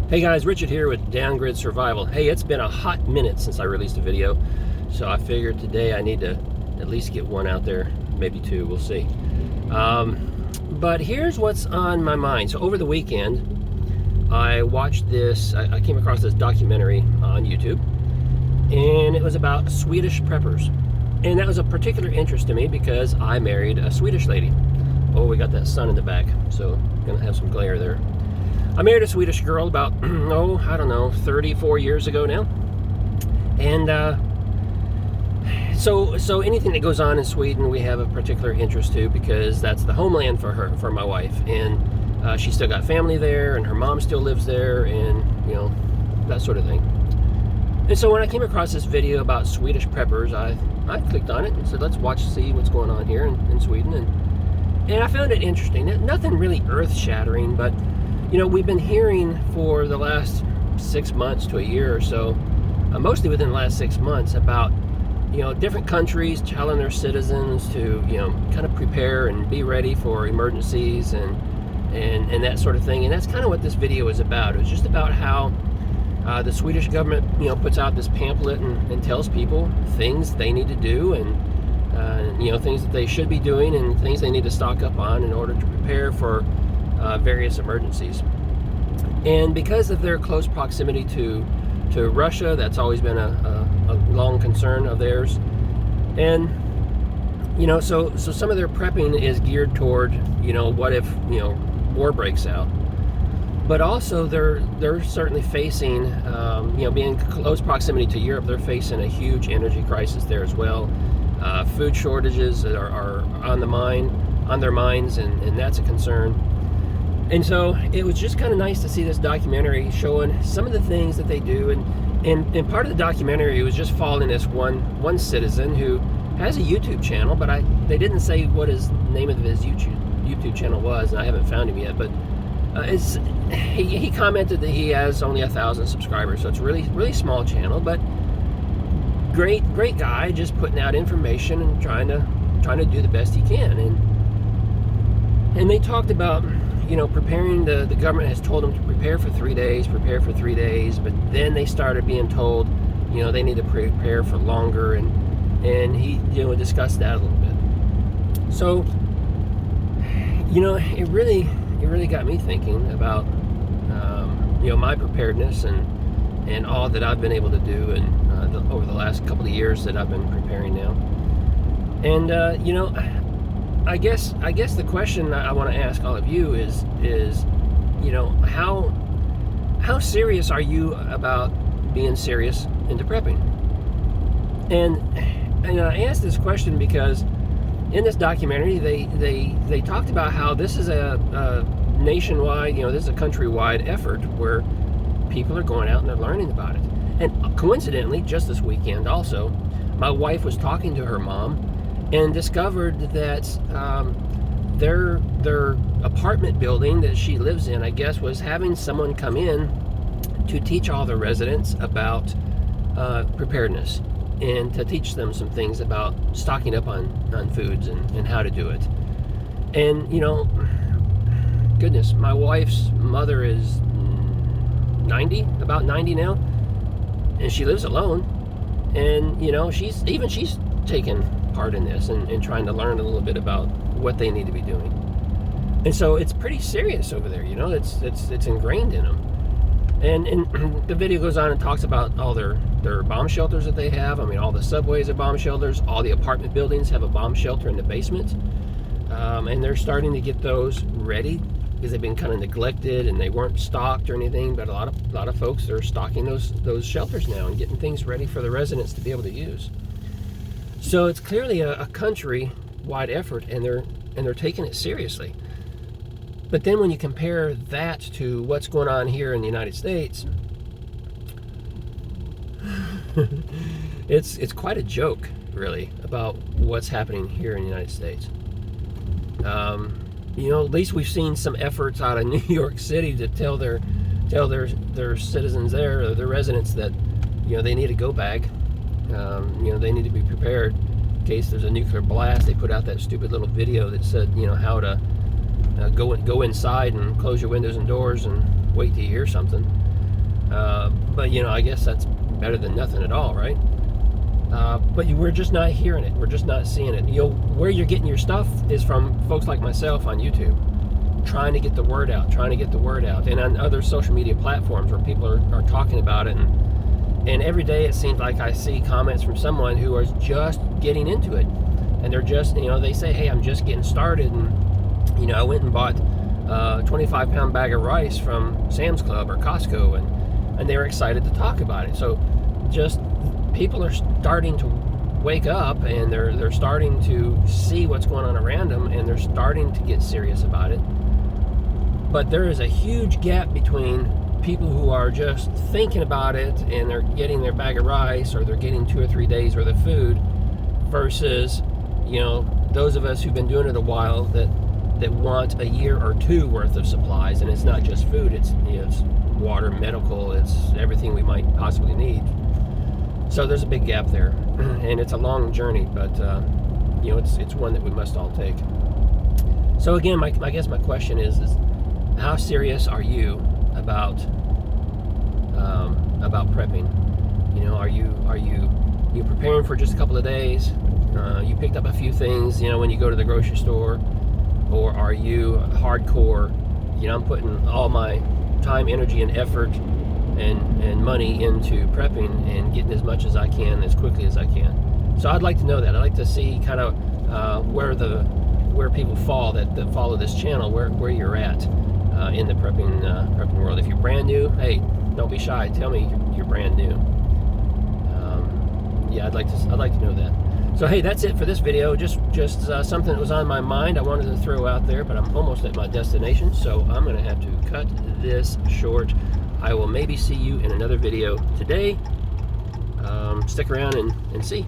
Hey guys, Richard here with Downgrid Survival. Hey, it's been a hot minute since I released a video, so I figured today I need to at least get one out there, maybe two, we'll see. But here's what's on my mind. So over the weekend, I watched this, I came across this documentary on YouTube, and it was about Swedish preppers. And that was a particular interest to me because I married a Swedish lady. Oh, we got that sun in the back, so gonna have some glare there. I married a Swedish girl about, I don't know, 34 years ago now. And so anything that goes on in Sweden, we have a particular interest to because that's the homeland for her, for my wife. And she's still got family there, and her mom still lives there, and, you know, that sort of thing. And so when I came across this video about Swedish preppers, I clicked on it and said, let's see what's going on here in Sweden. And I found it interesting. Nothing really earth-shattering, but you know, we've been hearing for the last 6 months to a year or so, mostly within the last 6 months, about, you know, different countries telling their citizens to, you know, kind of prepare and be ready for emergencies and that sort of thing. And that's kind of what this video is about. It was just about how the Swedish government, you know, puts out this pamphlet and tells people things they need to do and, you know, things that they should be doing and things they need to stock up on in order to prepare for various emergencies. And because of their close proximity to Russia, that's always been a long concern of theirs. And you know, so some of their prepping is geared toward, you know, what if, you know, war breaks out. But also they're certainly facing, you know, being in close proximity to Europe, they're facing a huge energy crisis there as well. Food shortages that are on their minds, and that's a concern. And so it was just kind of nice to see this documentary showing some of the things that they do. And part of the documentary was just following this one citizen who has a YouTube channel, but they didn't say what his name of his YouTube channel was, and I haven't found him yet. But he commented that he has only 1,000 subscribers, so it's a really small channel, but great guy, just putting out information and trying to do the best he can. And they talked about, you know, preparing. The government has told them to prepare for 3 days, but then they started being told, you know, they need to prepare for longer, and he, you know, discussed that a little bit. So, you know, it really got me thinking about, you know, my preparedness and all that I've been able to do over the last couple of years that I've been preparing now. And you know, I guess the question I want to ask all of you is, you know, how serious are you about being serious into prepping? And I asked this question because in this documentary they talked about how this is a nationwide, you know, this is a countrywide effort where people are going out and they're learning about it. And coincidentally, just this weekend also, my wife was talking to her mom and discovered that their apartment building that she lives in, I guess, was having someone come in to teach all the residents about preparedness and to teach them some things about stocking up on foods and how to do it. And, you know, goodness, my wife's mother is 90, about 90 now, and she lives alone. And, you know, she's taken part in this and trying to learn a little bit about what they need to be doing. And so it's pretty serious over there, you know, it's ingrained in them. And the video goes on and talks about all their bomb shelters that they have. I mean, all the subways are bomb shelters, all the apartment buildings have a bomb shelter in the basement. And they're starting to get those ready because they've been kind of neglected and they weren't stocked or anything, but a lot of folks are stocking those shelters now and getting things ready for the residents to be able to use. So it's clearly a country-wide effort, and they're taking it seriously. But then when you compare that to what's going on here in the United States, it's quite a joke, really, about what's happening here in the United States. You know, at least we've seen some efforts out of New York City to tell their citizens there, or their residents, that, you know, they need a go bag. You know, they need to be prepared in case there's a nuclear blast. They put out that stupid little video that said, you know, how to go inside and close your windows and doors and wait to hear something. But you know, I guess that's better than nothing at all, right? But we're just not hearing it. We're just not seeing it. You know, where you're getting your stuff is from folks like myself on YouTube, trying to get the word out, and on other social media platforms where people are talking about it. And every day it seems like I see comments from someone who is just getting into it. And they're just, you know, they say, hey, I'm just getting started. And, you know, I went and bought a 25-pound bag of rice from Sam's Club or Costco, and they were excited to talk about it. So just people are starting to wake up, and they're starting to see what's going on around them, and they're starting to get serious about it. But there is a huge gap between people who are just thinking about it and they're getting their bag of rice, or they're getting 2 or 3 days worth of food, versus, you know, those of us who've been doing it a while that want a year or two worth of supplies. And it's not just food, it's, you know, it's water, medical, it's everything we might possibly need. So there's a big gap there, and it's a long journey, but you know, it's one that we must all take. So again, I guess my question is how serious are you about prepping? You know, are you preparing for just a couple of days? You picked up a few things, you know, when you go to the grocery store, or are you hardcore? You know, I'm putting all my time, energy, and effort and money into prepping and getting as much as I can as quickly as I can. So I'd like to know that. I'd like to see kind of where people fall that follow this channel, where you're at in the prepping world. If you're brand new, hey, don't be shy. Tell me you're brand new. Yeah, I'd like to know that. So hey, that's it for this video. Just something that was on my mind I wanted to throw out there, but I'm almost at my destination, so I'm gonna have to cut this short. I will maybe see you in another video today. Stick around and see.